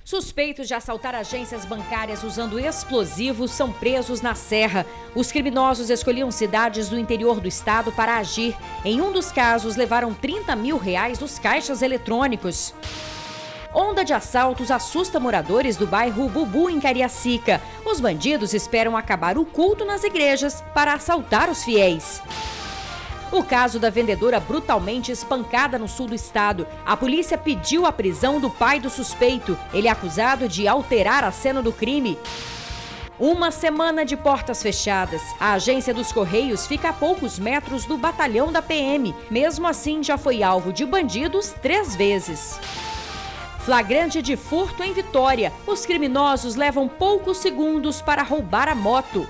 Suspeitos de assaltar agências bancárias usando explosivos são presos na Serra. Os criminosos escolhiam cidades do interior do estado para agir. Em um dos casos, levaram R$30 mil dos caixas eletrônicos. Onda de assaltos assusta moradores do bairro Bubu, em Cariacica. Os bandidos esperam acabar o culto nas igrejas para assaltar os fiéis. O caso da vendedora brutalmente espancada no sul do estado. A polícia pediu a prisão do pai do suspeito. Ele é acusado de alterar a cena do crime. Uma semana de portas fechadas. A agência dos Correios fica a poucos metros do batalhão da PM. Mesmo assim, já foi alvo de bandidos 3 vezes. Flagrante de furto em Vitória. Os criminosos levam poucos segundos para roubar a moto.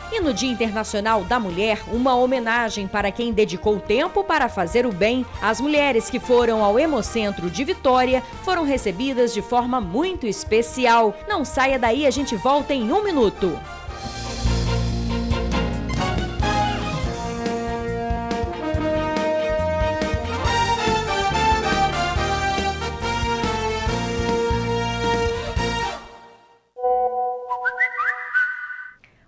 E no Dia Internacional da Mulher, uma homenagem para quem dedicou tempo para fazer o bem. As mulheres que foram ao Hemocentro de Vitória foram recebidas de forma muito especial. Não saia daí, a gente volta em 1 minuto.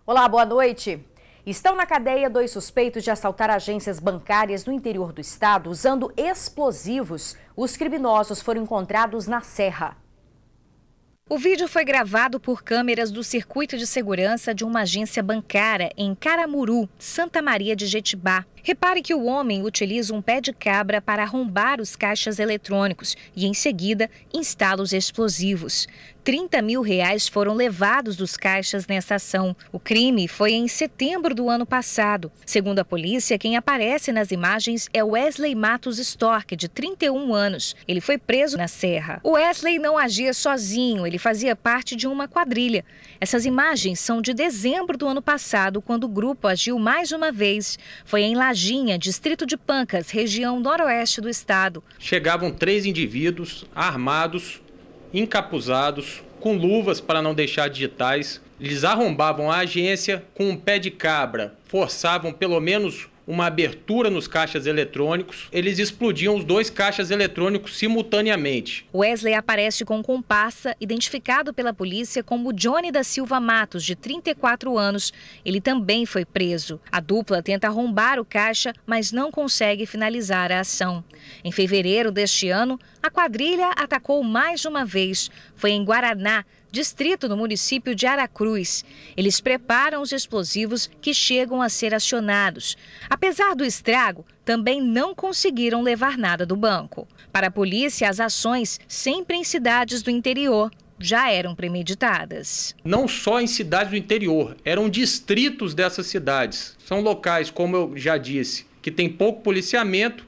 Olá, boa noite. Estão na cadeia 2 suspeitos de assaltar agências bancárias no interior do estado usando explosivos. Os criminosos foram encontrados na Serra. O vídeo foi gravado por câmeras do circuito de segurança de uma agência bancária em Caramuru, Santa Maria de Jetibá. Repare que o homem utiliza um pé de cabra para arrombar os caixas eletrônicos e, em seguida, instala os explosivos. R$30 mil foram levados dos caixas nessa ação. O crime foi em setembro do ano passado. Segundo a polícia, quem aparece nas imagens é Wesley Matos Stork, de 31 anos. Ele foi preso na Serra. O Wesley não agia sozinho, ele fazia parte de uma quadrilha. Essas imagens são de dezembro do ano passado, quando o grupo agiu mais uma vez. Foi em Lajinha, distrito de Pancas, região noroeste do estado. Chegavam 3 indivíduos armados, encapuzados, com luvas para não deixar digitais. Eles arrombavam a agência com um pé de cabra, forçavam pelo menos uma abertura nos caixas eletrônicos. Eles explodiam os 2 caixas eletrônicos simultaneamente. Wesley aparece com comparsa, identificado pela polícia como Johnny da Silva Matos, de 34 anos. Ele também foi preso. A dupla tenta arrombar o caixa, mas não consegue finalizar a ação. Em fevereiro deste ano, a quadrilha atacou mais uma vez. Foi em Guaraná, distrito no município de Aracruz. Eles preparam os explosivos que chegam a ser acionados. Apesar do estrago, também não conseguiram levar nada do banco. Para a polícia, as ações, sempre em cidades do interior, já eram premeditadas. Não só em cidades do interior, eram distritos dessas cidades. São locais, como eu já disse, que tem pouco policiamento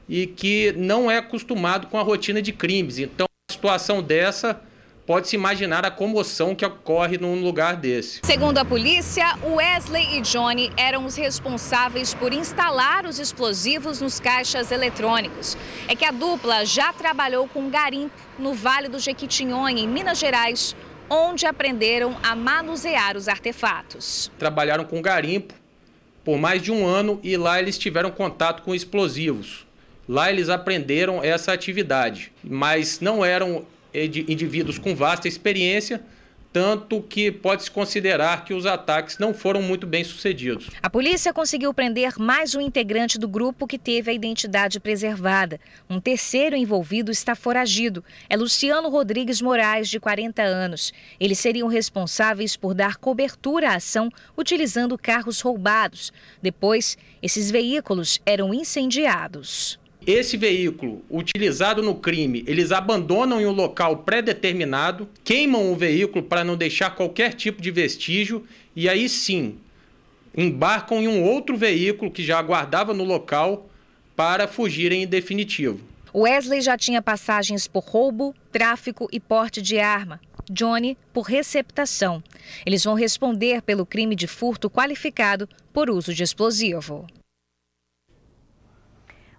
e que não é acostumado com a rotina de crimes. Então, uma situação dessa, pode-se imaginar a comoção que ocorre num lugar desse. Segundo a polícia, Wesley e Johnny eram os responsáveis por instalar os explosivos nos caixas eletrônicos. É que a dupla já trabalhou com garimpo no Vale do Jequitinhonha, em Minas Gerais, onde aprenderam a manusear os artefatos. Trabalharam com garimpo por mais de 1 ano e lá eles tiveram contato com explosivos. Lá eles aprenderam essa atividade, mas não eram indivíduos com vasta experiência, tanto que pode-se considerar que os ataques não foram muito bem sucedidos. A polícia conseguiu prender mais um integrante do grupo que teve a identidade preservada. Um terceiro envolvido está foragido. É Luciano Rodrigues Moraes, de 40 anos. Eles seriam responsáveis por dar cobertura à ação utilizando carros roubados. Depois, esses veículos eram incendiados. Esse veículo, utilizado no crime, eles abandonam em um local pré-determinado, queimam o veículo para não deixar qualquer tipo de vestígio e aí sim, embarcam em um outro veículo que já aguardava no local para fugirem em definitivo. Wesley já tinha passagens por roubo, tráfico e porte de arma. Johnny, por receptação. Eles vão responder pelo crime de furto qualificado por uso de explosivo.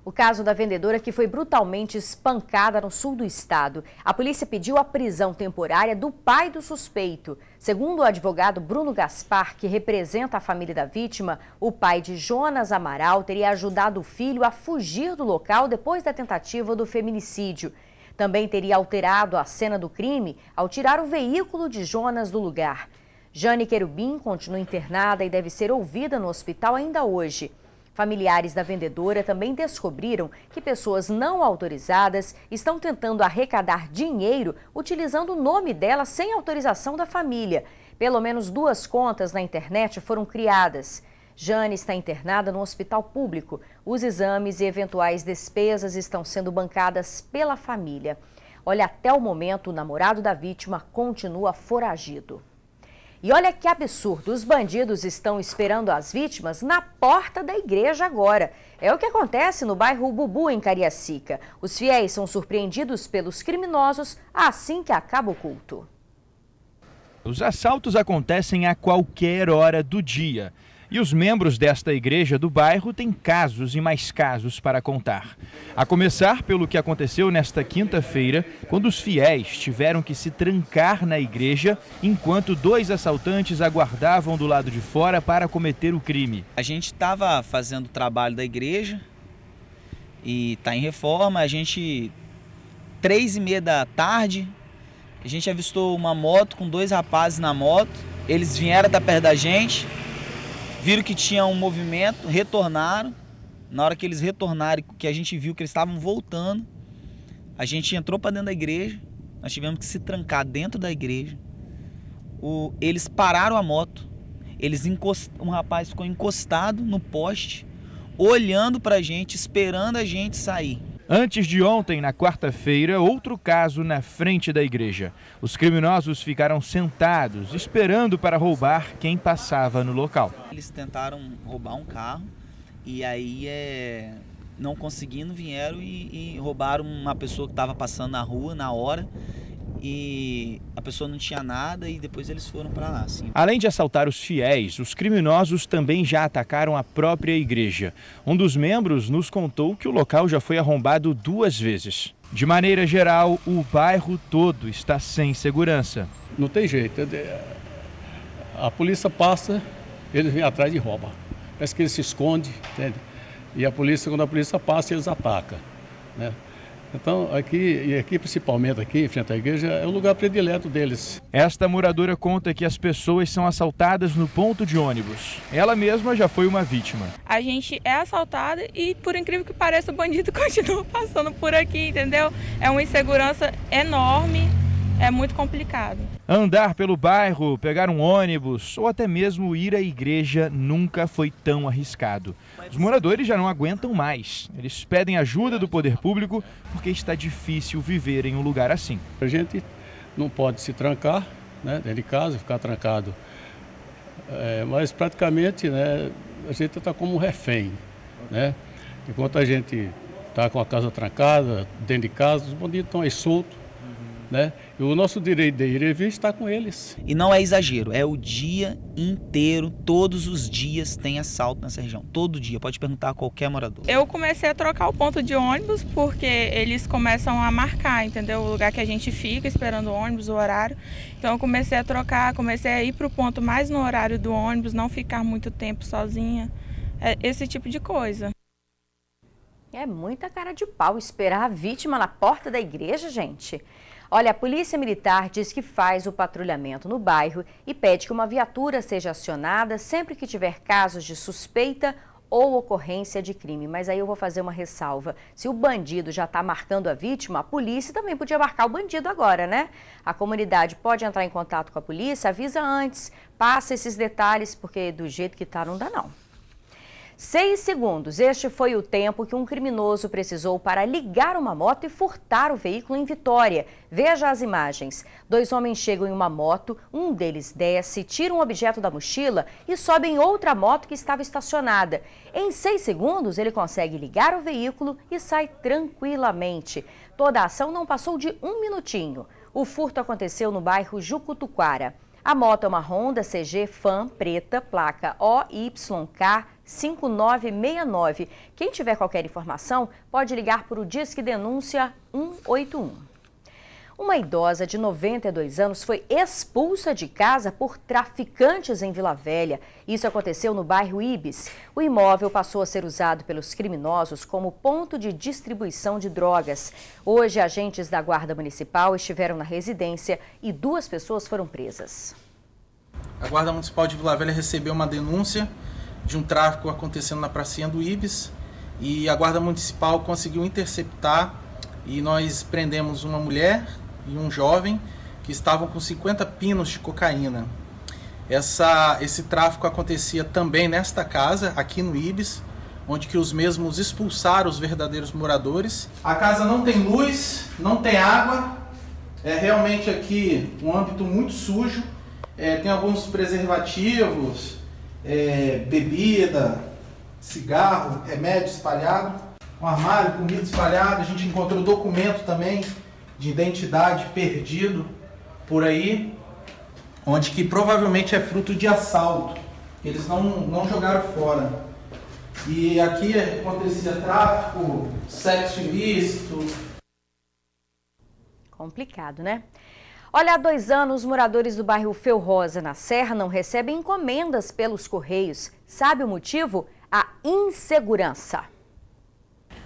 O caso da vendedora que foi brutalmente espancada no sul do estado. A polícia pediu a prisão temporária do pai do suspeito. Segundo o advogado Bruno Gaspar, que representa a família da vítima, o pai de Jonas Amaral teria ajudado o filho a fugir do local depois da tentativa do feminicídio. Também teria alterado a cena do crime ao tirar o veículo de Jonas do lugar. Jane Querubim continua internada e deve ser ouvida no hospital ainda hoje. Familiares da vendedora também descobriram que pessoas não autorizadas estão tentando arrecadar dinheiro utilizando o nome dela sem autorização da família. Pelo menos 2 contas na internet foram criadas. Jane está internada no hospital público. Os exames e eventuais despesas estão sendo bancadas pela família. Olha, até o momento, o namorado da vítima continua foragido. E olha que absurdo, os bandidos estão esperando as vítimas na porta da igreja agora. É o que acontece no bairro Bubu, em Cariacica. Os fiéis são surpreendidos pelos criminosos assim que acaba o culto. Os assaltos acontecem a qualquer hora do dia. E os membros desta igreja do bairro têm casos e mais casos para contar. A começar pelo que aconteceu nesta quinta-feira, quando os fiéis tiveram que se trancar na igreja enquanto 2 assaltantes aguardavam do lado de fora para cometer o crime. A gente estava fazendo o trabalho da igreja e está em reforma. 3h30 da tarde, a gente avistou uma moto com 2 rapazes na moto. Eles vieram até perto da gente. Viram que tinha um movimento, retornaram. Na hora que eles retornaram, que a gente viu que eles estavam voltando, a gente entrou para dentro da igreja, nós tivemos que se trancar dentro da igreja. Eles pararam a moto, um rapaz ficou encostado no poste, olhando para a gente, esperando a gente sair. Antes de ontem, na quarta-feira, outro caso na frente da igreja. Os criminosos ficaram sentados, esperando para roubar quem passava no local. Eles tentaram roubar um carro e aí, não conseguindo, vieram e roubaram uma pessoa que estava passando na rua na hora. E a pessoa não tinha nada e depois eles foram para lá. Assim. Além de assaltar os fiéis, os criminosos também já atacaram a própria igreja. Um dos membros nos contou que o local já foi arrombado 2 vezes. De maneira geral, o bairro todo está sem segurança. Não tem jeito. A polícia passa, eles vêm atrás e roubam. Parece que eles se escondem, entende? E quando a polícia passa, eles atacam, né? Então, aqui principalmente aqui, em frente à igreja, é o lugar predileto deles. Esta moradora conta que as pessoas são assaltadas no ponto de ônibus. Ela mesma já foi uma vítima. A gente é assaltada e, por incrível que pareça, o bandido continua passando por aqui, entendeu? É uma insegurança enorme, é muito complicado. Andar pelo bairro, pegar um ônibus ou até mesmo ir à igreja nunca foi tão arriscado. Os moradores já não aguentam mais. Eles pedem ajuda do poder público porque está difícil viver em um lugar assim. A gente não pode se trancar, né, dentro de casa, ficar trancado. Mas praticamente, né, a gente está como um refém, né? Enquanto a gente está com a casa trancada, dentro de casa, os bandidos estão aí soltos. Né? E o nosso direito de ir e vir está com eles. E não é exagero, é o dia inteiro, todos os dias tem assalto nessa região. Todo dia, pode perguntar a qualquer morador. Eu comecei a trocar o ponto de ônibus porque eles começam a marcar, entendeu? O lugar que a gente fica esperando o ônibus, o horário. Então eu comecei a trocar, comecei a ir para o ponto mais no horário do ônibus, não ficar muito tempo sozinha. Esse tipo de coisa. É muita cara de pau esperar a vítima na porta da igreja, gente. Olha, a Polícia Militar diz que faz o patrulhamento no bairro e pede que uma viatura seja acionada sempre que tiver casos de suspeita ou ocorrência de crime. Mas aí eu vou fazer uma ressalva. Se o bandido já está marcando a vítima, a polícia também podia marcar o bandido agora, né? A comunidade pode entrar em contato com a polícia, avisa antes, passa esses detalhes, porque do jeito que tá não dá não. 6 segundos, este foi o tempo que um criminoso precisou para ligar uma moto e furtar o veículo em Vitória. Veja as imagens. 2 homens chegam em uma moto, um deles desce, tira um objeto da mochila e sobe em outra moto que estava estacionada. Em 6 segundos, ele consegue ligar o veículo e sai tranquilamente. Toda a ação não passou de 1 minutinho. O furto aconteceu no bairro Jucutuquara. A moto é uma Honda CG Fan preta, placa OYK 5969. Quem tiver qualquer informação pode ligar para o Disque Denúncia 181. Uma idosa de 92 anos foi expulsa de casa por traficantes em Vila Velha. Isso aconteceu no bairro Ibis. O imóvel passou a ser usado pelos criminosos como ponto de distribuição de drogas. Hoje, agentes da Guarda Municipal estiveram na residência e 2 pessoas foram presas. A Guarda Municipal de Vila Velha recebeu uma denúncia de um tráfico acontecendo na pracinha do Ibis e a Guarda Municipal conseguiu interceptar e nós prendemos uma mulher e um jovem que estavam com 50 pinos de cocaína. Esse tráfico acontecia também nesta casa, aqui no Ibis, onde que os mesmos expulsaram os verdadeiros moradores. A casa não tem luz, não tem água, é realmente aqui um âmbito muito sujo, tem alguns preservativos, bebida, cigarro, remédio espalhado, um armário, comida espalhada. A gente encontrou documento também de identidade perdido por aí, onde que provavelmente é fruto de assalto. Eles não jogaram fora. E aqui acontecia tráfico, sexo ilícito. Complicado, né? Olha, há 2 anos, moradores do bairro Felrosa, na Serra, não recebem encomendas pelos Correios. Sabe o motivo? A insegurança.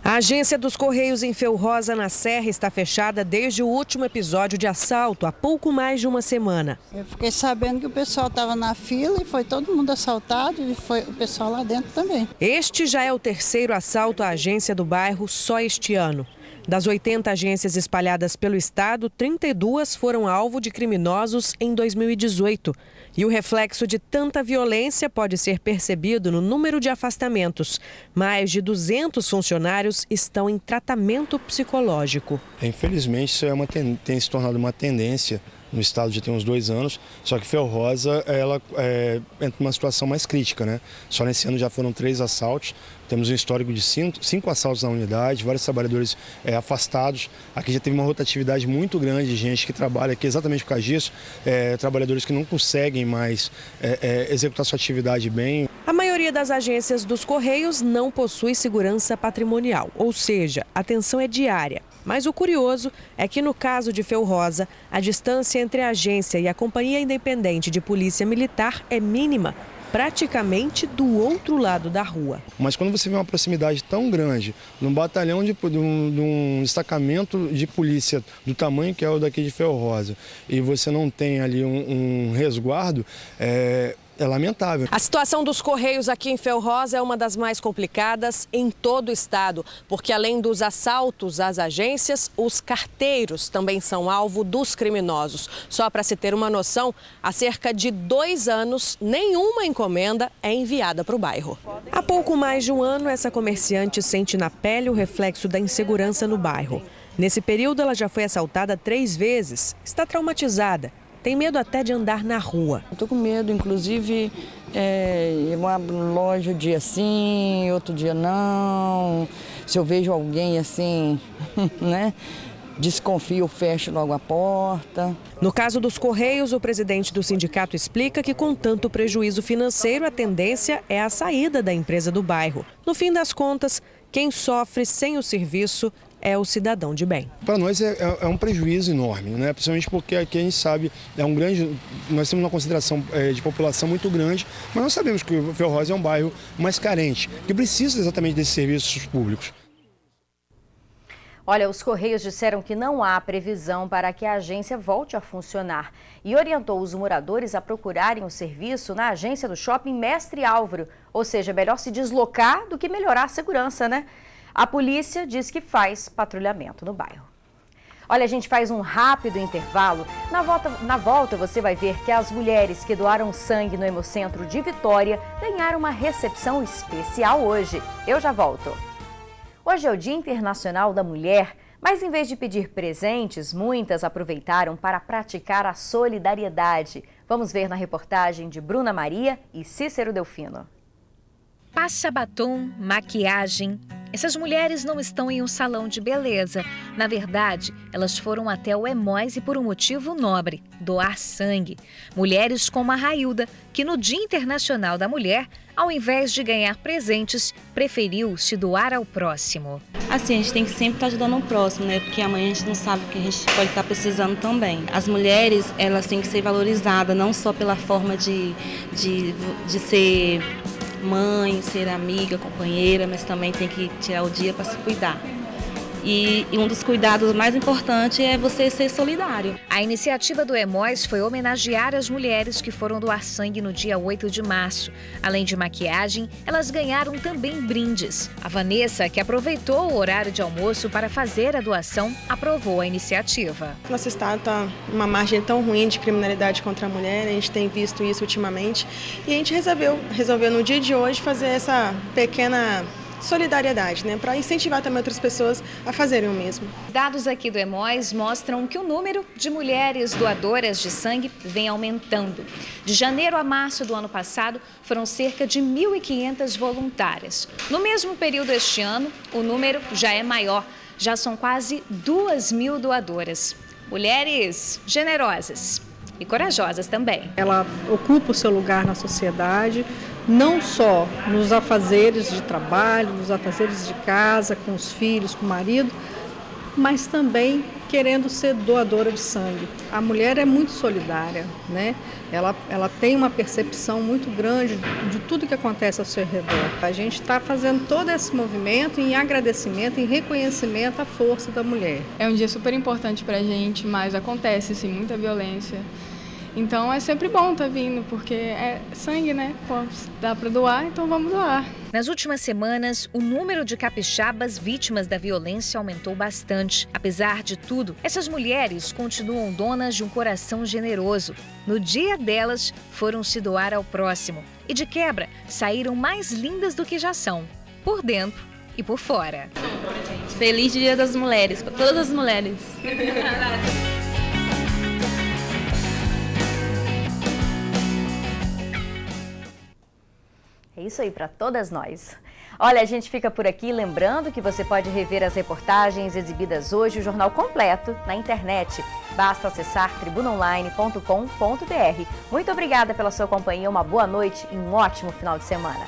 A agência dos Correios em Felrosa, na Serra, está fechada desde o último episódio de assalto, há pouco mais de uma semana. Eu fiquei sabendo que o pessoal estava na fila e foi todo mundo assaltado e foi o pessoal lá dentro também. Este já é o 3º assalto à agência do bairro só este ano. Das 80 agências espalhadas pelo estado, 32 foram alvo de criminosos em 2018. E o reflexo de tanta violência pode ser percebido no número de afastamentos. Mais de 200 funcionários estão em tratamento psicológico. Infelizmente, isso tem se tornado uma tendência no estado já tem uns 2 anos, só que Felrosa ela entra numa situação mais crítica, né? Só nesse ano já foram 3 assaltos, temos um histórico de 5 assaltos na unidade, vários trabalhadores afastados. Aqui já teve uma rotatividade muito grande de gente que trabalha aqui exatamente por causa disso, trabalhadores que não conseguem mais executar sua atividade bem. A maioria das agências dos Correios não possui segurança patrimonial, ou seja, a atenção é diária. Mas o curioso é que no caso de Felrosa, a distância entre a agência e a Companhia Independente de Polícia Militar é mínima, praticamente do outro lado da rua. Mas quando você vê uma proximidade tão grande, num batalhão de um destacamento de polícia do tamanho que é o daqui de Felrosa, e você não tem ali um resguardo, é lamentável. A situação dos Correios aqui em Felrosa é uma das mais complicadas em todo o estado, porque além dos assaltos às agências, os carteiros também são alvo dos criminosos. Só para se ter uma noção, há cerca de 2 anos, nenhuma encomenda é enviada para o bairro. Há pouco mais de um ano, essa comerciante sente na pele o reflexo da insegurança no bairro. Nesse período, ela já foi assaltada 3 vezes, está traumatizada. Tem medo até de andar na rua. Estou com medo, inclusive, uma loja um dia sim, outro dia não. Se eu vejo alguém assim, né, desconfio, fecho logo a porta. No caso dos Correios, o presidente do sindicato explica que com tanto prejuízo financeiro, a tendência é a saída da empresa do bairro. No fim das contas, quem sofre sem o serviço é o cidadão de bem. Para nós é um prejuízo enorme, né? Principalmente porque aqui a gente sabe, nós temos uma concentração de população muito grande, mas nós sabemos que o Felrosa é um bairro mais carente, que precisa exatamente desses serviços públicos. Olha, os Correios disseram que não há previsão para que a agência volte a funcionar e orientou os moradores a procurarem o serviço na agência do Shopping Mestre Álvaro, ou seja, é melhor se deslocar do que melhorar a segurança, né? A polícia diz que faz patrulhamento no bairro. Olha, a gente faz um rápido intervalo. Na volta você vai ver que as mulheres que doaram sangue no Hemocentro de Vitória ganharam uma recepção especial hoje. Eu já volto. Hoje é o Dia Internacional da Mulher, mas em vez de pedir presentes, muitas aproveitaram para praticar a solidariedade. Vamos ver na reportagem de Bruna Maria e Cícero Delfino. Passa batom, maquiagem, Essas mulheres não estão em um salão de beleza. Na verdade, elas foram até o Emóis e por um motivo nobre: doar sangue. Mulheres como a Railda, que no Dia Internacional da Mulher, ao invés de ganhar presentes, preferiu se doar ao próximo. Assim, a gente tem que sempre estar ajudando o próximo, né? Porque amanhã a gente não sabe o que a gente pode estar precisando também. As mulheres, elas têm que ser valorizadas, não só pela forma de ser mãe, ser amiga, companheira, mas também tem que tirar o dia para se cuidar. E um dos cuidados mais importantes é você ser solidário. A iniciativa do Emóis foi homenagear as mulheres que foram doar sangue no dia 8 de março. Além de maquiagem, elas ganharam também brindes. A Vanessa, que aproveitou o horário de almoço para fazer a doação, aprovou a iniciativa. Nosso estado está uma margem tão ruim de criminalidade contra a mulher, a gente tem visto isso ultimamente, e a gente resolveu no dia de hoje fazer essa pequena solidariedade, né, para incentivar também outras pessoas a fazerem o mesmo. Dados aqui do Emóis mostram que o número de mulheres doadoras de sangue vem aumentando. De janeiro a março do ano passado, foram cerca de 1.500 voluntárias. No mesmo período este ano, o número já é maior, já são quase 2.000 doadoras. Mulheres generosas e corajosas também. Ela ocupa o seu lugar na sociedade, não só nos afazeres de trabalho, nos afazeres de casa, com os filhos, com o marido, mas também querendo ser doadora de sangue. A mulher é muito solidária, né? Ela tem uma percepção muito grande de tudo que acontece ao seu redor. A gente está fazendo todo esse movimento em agradecimento, em reconhecimento à força da mulher. É um dia super importante para a gente, mas acontece sim, muita violência. Então é sempre bom estar vindo, porque é sangue, né? Pô, dá para doar, então vamos doar. Nas últimas semanas, o número de capixabas vítimas da violência aumentou bastante. Apesar de tudo, essas mulheres continuam donas de um coração generoso. No dia delas, foram se doar ao próximo. E de quebra, saíram mais lindas do que já são, por dentro e por fora. Feliz Dia das Mulheres, para todas as mulheres. É isso aí para todas nós. Olha, a gente fica por aqui lembrando que você pode rever as reportagens exibidas hoje, o jornal completo, na internet. Basta acessar tribunaonline.com.br. Muito obrigada pela sua companhia, uma boa noite e um ótimo final de semana.